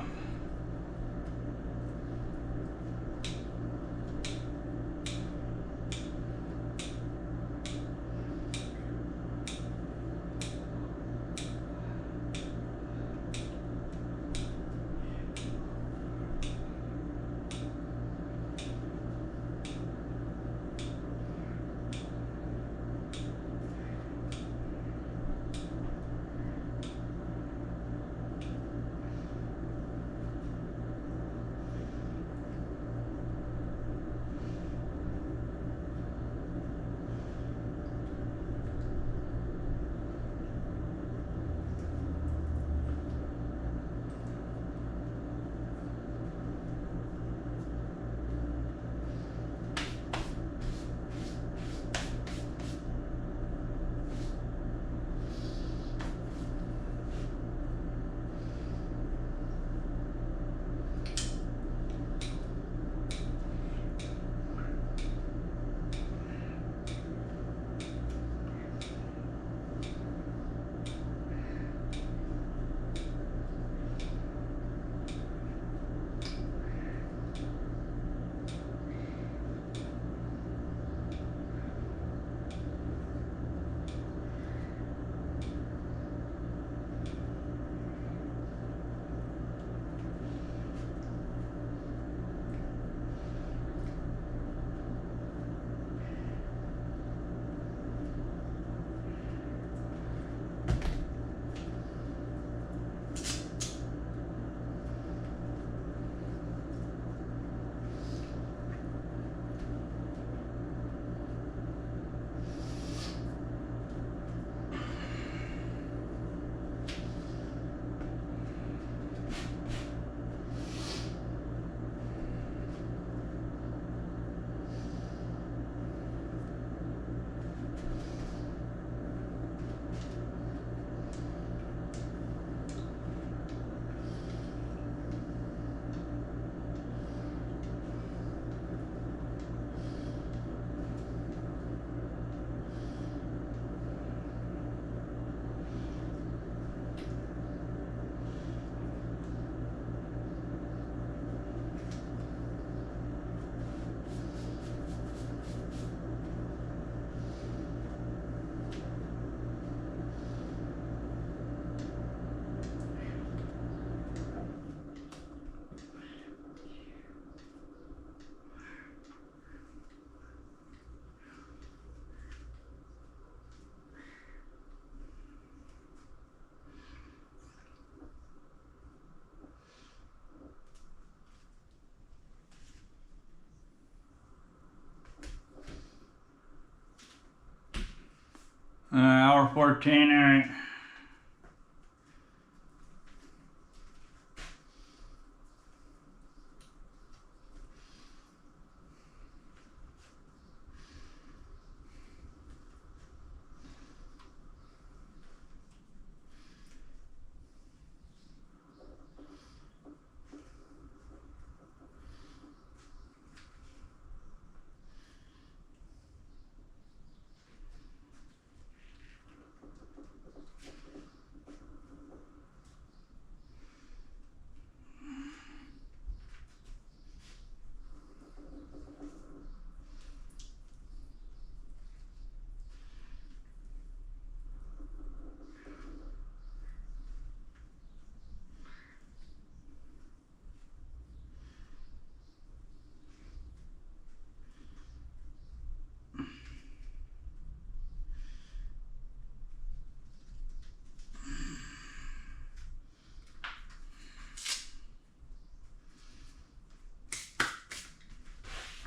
hour 14, all right.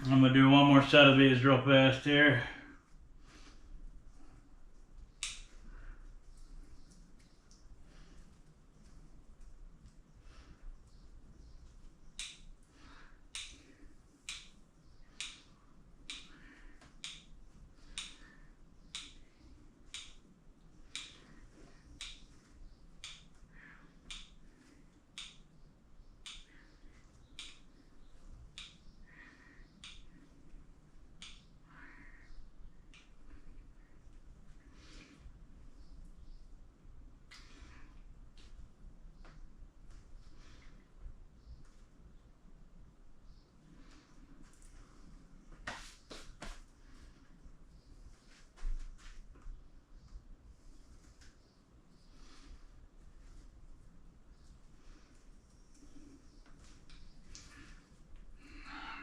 I'm gonna do one more set of these real fast here.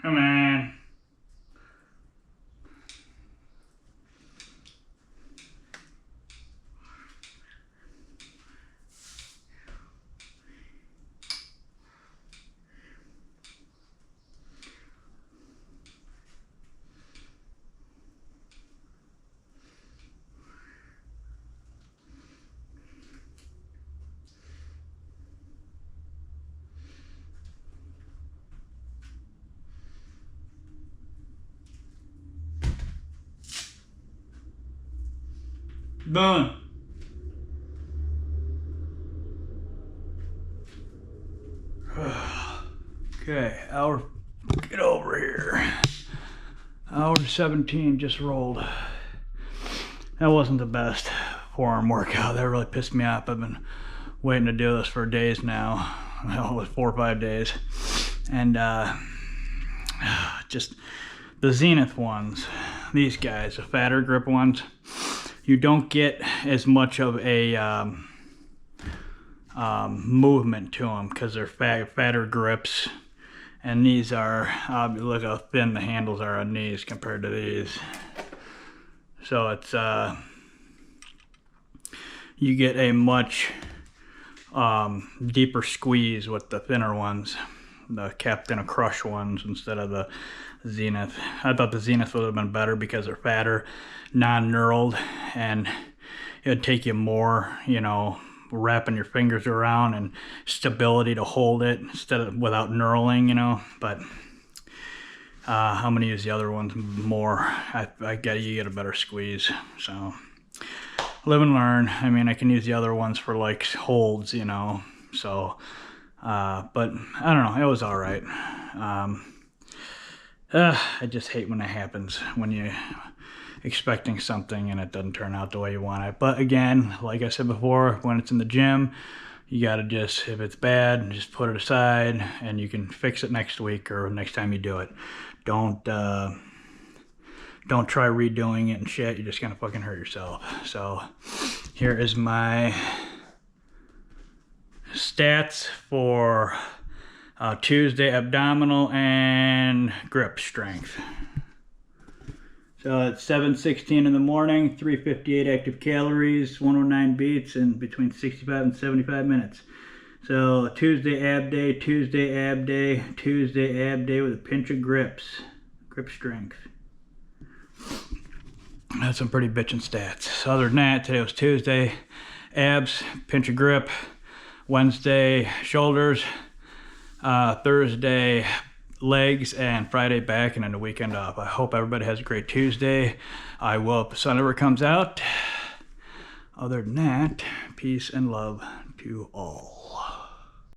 Come on. Done. Okay, hour, get over here. Hour 17 just rolled. That wasn't the best forearm workout. That really pissed me off. I've been waiting to do this for days now. Well, 4 or 5 days. And just the Zenith ones, these guys, the fatter grip ones, you don't get as much of a movement to them because they're fatter grips. And these are, look how thin the handles are on these compared to these. So it's, you get a much deeper squeeze with the thinner ones, the Captain of Crush ones instead of the Zenith. I thought the Zenith would have been better because they're fatter, non-knurled, and it would take you more, you know, wrapping your fingers around and stability to hold it instead of without knurling, you know. But I'm gonna use the other ones more. You get a better squeeze. So live and learn. I mean, I can use the other ones for like holds, you know. So but I don't know, it was all right. I just hate when it happens, when you're expecting something and it doesn't turn out the way you want it. But again, like I said before, when it's in the gym, you gotta just, if it's bad, just put it aside and you can fix it next week or next time you do it. Don't try redoing it and shit. You're just gonna fucking hurt yourself. So here is my stats for Tuesday abdominal and grip strength. So it's 7:16 in the morning, 358 active calories, 109 beats, and between 65 and 75 minutes. So Tuesday ab day, Tuesday ab day, Tuesday ab day with a pinch of grip strength. Had some pretty bitchin' stats. So other than that, today was Tuesday. Abs, pinch and grip. Wednesday, shoulders. Thursday, legs, and Friday back, and then the weekend off. I hope everybody has a great Tuesday. I will if the sun ever comes out. Other than that, peace and love to all.